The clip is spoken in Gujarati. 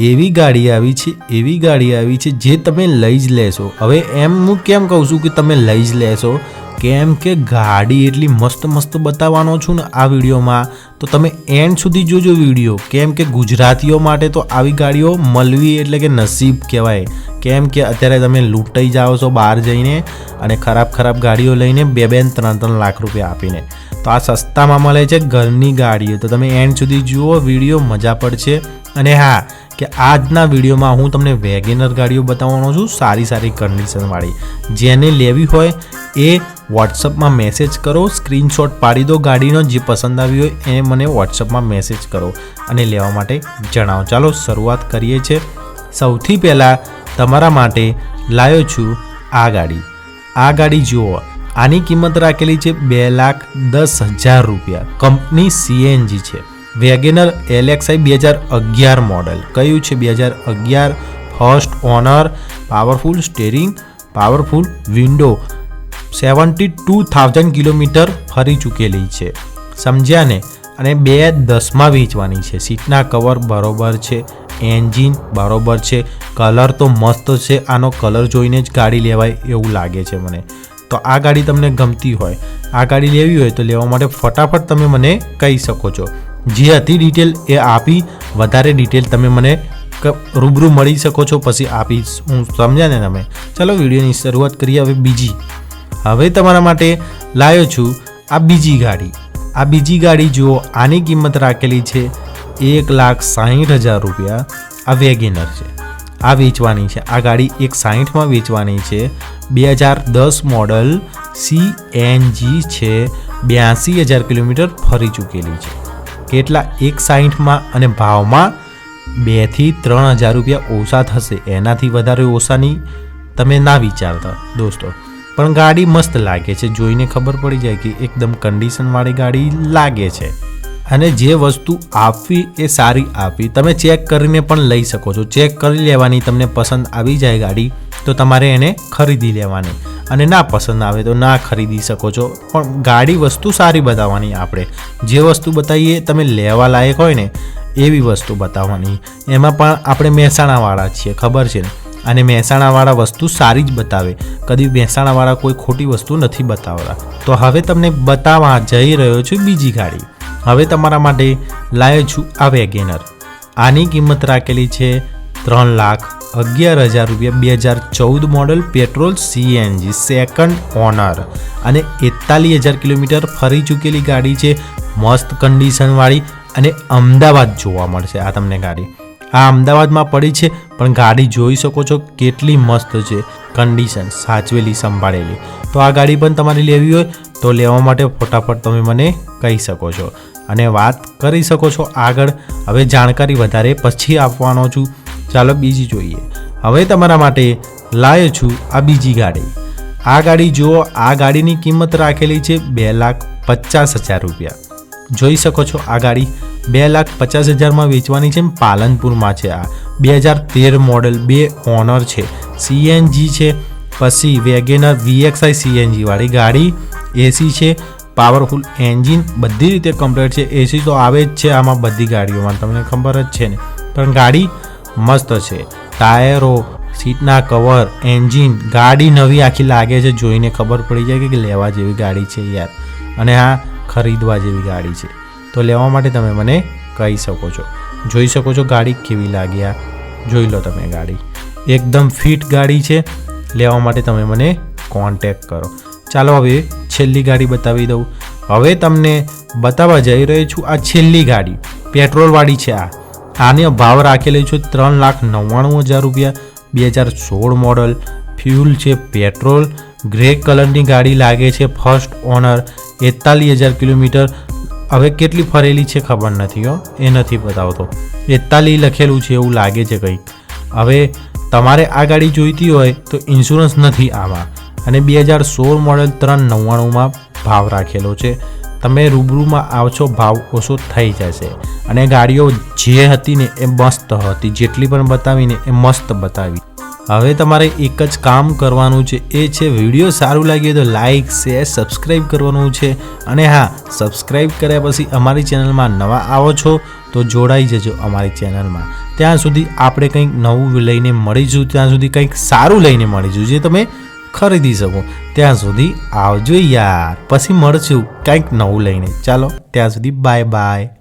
એવી ગાડી આવી છે જે તમે લઈ જ લેશો। હવે એમ હું કેમ કહું છું કે તમે લઈ જ લેશો, કેમ કે ગાડી એટલી મસ્ત બતાવવાનો છું ને આ વિડીયોમાં, તો તમે એન્ડ સુધી જોજો વિડીયો। કેમ કે ગુજરાતીઓ માટે તો આવી ગાડીઓ મળવી એટલે કે નસીબ કહેવાય। કેમ કે અત્યારે તમે લૂંટાઈ જાઓ છો બહાર જઈને અને ખરાબ ગાડીઓ લઈને 2-3 લાખ રૂપિયા આપીને, તો આ સસ્તામાં મળે છે ઘરની ગાડીઓ। તો તમે એન્ડ સુધી જુઓ વિડીયો, મજા પડશે। અને હા, કે આજના વિડીયોમાં હું તમને વેગેનર ગાડીઓ બતાવવાનો છું, સારી કન્ડિશનવાળી। જેને લેવી હોય એ વોટ્સઅપમાં મેસેજ કરો, સ્ક્રીનશોટ પાડી દો ગાડીનો, જે પસંદ આવી હોય એને મને વોટ્સઅપમાં મેસેજ કરો અને લેવા માટે જણાવો। ચાલો શરૂઆત કરીએ છીએ। સૌથી પહેલાં તમારા માટે લાવ્યો છું આ ગાડી જુઓ। આની કિંમત રાખેલી છે 2,10,000 રૂપિયા। કંપની CNG છે। વેગેનર LXI 2011 મોડલ, કયું છે 2011, first honour, powerful steering, powerful window, 72,000 kilometre ફરી ચૂકેલી છે, સમજ્યા ને। અને 2,10માં વેચવાની છે। સીટના કવર બરોબર છે, એન્જિન બરોબર છે, કલર તો મસ્ત છે। આનો કલર જોઈને જ ગાડી લેવાય એવું લાગે છે મને। તો આ ગાડી તમને ગમતી હોય, આ ગાડી લેવી હોય તો લેવા માટે ફટાફટ તમે મને કહી શકો છો। જે હતી ડિટેલ એ આપી, વધારે ડિટેલ તમે મને રૂબરૂ મળી શકો છો, પછી આપીશ હું, સમજ્યા ને તમે। ચાલો વિડીયોની શરૂઆત કરીએ હવે બીજી। હવે તમારા માટે લાવ્યો છું આ બીજી ગાડી જુઓ। આની કિંમત રાખેલી છે 1,60,000 રૂપિયા। આ વેગેનર છે, આ વેચવાની છે। આ ગાડી 1,60માં વેચવાની છે। 2010 મોડલ CNG છે। 82,000 કિલોમીટર ફરી ચૂકેલી છે। કેટલા? 1,60માં, અને ભાવમાં 2,000 થી 3,000 રૂપિયા ઓછા થશે, એનાથી વધારે ઓછાની તમે ના વિચારતા દોસ્તો। પણ ગાડી મસ્ત લાગે છે, જોઈને ખબર પડી જાય કે એકદમ કન્ડિશનવાળી ગાડી લાગે છે। અને જે વસ્તુ આપવી એ સારી આપવી। તમે ચેક કરીને પણ લઈ શકો છો, ચેક કરી લેવાની। તમને પસંદ આવી જાય ગાડી તો તમારે એને ખરીદી લેવાની, અને ના પસંદ આવે તો ના ખરીદી શકો છો। પણ ગાડી વસ્તુ સારી બતાવવાની। આપણે જે વસ્તુ બતાવીએ તમે લેવા લાયક હોય ને એવી વસ્તુ બતાવવાની। એમાં પણ આપણે મહેસાણાવાળા છીએ, ખબર છે ને, અને મહેસાણાવાળા વસ્તુ સારી જ બતાવે। કદી મહેસાણાવાળા કોઈ ખોટી વસ્તુ નથી બતાવતા। તો હવે તમને બતાવવા જઈ રહ્યો છું બીજી ગાડી। હવે તમારા માટે લાવ્યો છું આ વેગેનર। આની કિંમત રાખેલી છે 3,11,000 રૂપિયા। 2014 model, petrol, CNG, second owner, અને 41,000 કિલોમીટર ફરી ચૂકેલી ગાડી છે। મસ્ત કન્ડિશનવાળી, અને અમદાવાદ જોવા મળશે આ તમને ગાડી। આ અમદાવાદમાં પડી છે, પણ ગાડી જોઈ શકો છો કેટલી મસ્ત છે, કન્ડિશન સાચવેલી, સંભાળેલી। તો આ ગાડી પણ તમારે લેવી હોય તો લેવા માટે ફટાફટ તમે મને કહી શકો છો અને વાત કરી શકો છો આગળ। હવે જાણકારી વધારે પછી આપવાનો છું। ચાલો બીજી જોઈએ। હવે તમારા માટે લાવ્યો છું આ બીજી ગાડી। આ ગાડી જુઓ। આ ગાડીની કિંમત રાખેલી છે 2,50,000 રૂપિયા। જોઈ શકો છો આ ગાડી 2,50,000માં વેચવાની છે। પાલનપુરમાં છે। આ 2013 મોડલ, 2 ઓનર છે, CNG છે। પછી વેગેનર VXI CNG વાળી ગાડી, AC છે, પાવરફુલ એન્જિન, બધી રીતે કમ્પ્લીટ છે। AC તો આવે જ છે આમાં બધી ગાડીઓમાં, તમને ખબર જ છે ને। પણ ગાડી મસ્ત છે। ટાયરો, સીટના કવર, એન્જિન, ગાડી નવી આખી લાગે છે, જોઈને ખબર પડી જાય કે લેવા જેવી ગાડી છે યાર, અને આ ખરીદવા જેવી ગાડી છે। તો લેવા માટે તમે મને કહી શકો છો। જોઈ શકો છો ગાડી કેવી લાગી, આ જોઈ લો તમે ગાડી એકદમ ફિટ ગાડી છે। લેવા માટે તમે મને કોન્ટેક્ટ કરો। ચાલો હવે છેલ્લી ગાડી બતાવી દઉં। હવે તમને બતાવવા જઈ રહ્યો છું આ છેલ્લી ગાડી, પેટ્રોલવાળી છે। આનો ભાવ રાખેલો છે 3,99,000 રૂપિયા। 2016 મોડલ, ફ્યુલ છે, પેટ્રોલ, ગ્રે કલરની ગાડી લાગે છે, ફર્સ્ટ ઓનર, 41,000 કિલોમીટર। હવે કેટલી ફરેલી છે ખબર નથી હો, એ નથી બતાવતો। 41 લખેલું છે એવું લાગે છે કંઈક। હવે તમારે આ ગાડી જોઈતી હોય તો ઇન્સ્યોરન્સ નથી આમાં, અને 2016 મોડલ 3,99,000માં ભાવ રાખેલો છે। તમે રૂબરૂમાં આવશો ભાવ ઓછો થઈ જશે। અને ગાડીઓ જે હતી ને એ મસ્ત હતી, જેટલી પણ બતાવીને એ મસ્ત બતાવી। હવે તમારે એક જ કામ કરવાનું છે, એ છે વિડીયો સારું લાગે તો લાઇક શેર સબસ્ક્રાઈબ કરવાનું છે. અને હા, સબસ્ક્રાઈબ કર્યા પછી અમારી ચેનલમાં નવા આવો છો તો જોડાઈ જજો અમારી ચેનલમાં. ત્યાં સુધી આપણે કંઈક નવું લઈને મળીશું, ત્યાં સુધી કંઈક સારું લઈને મળીશું જે તમે ખરીદી શકો. ત્યાં સુધી આવજો યાર, પછી મળશું કંઈક નવું લઈને. ચાલો ત્યાં સુધી બાય બાય.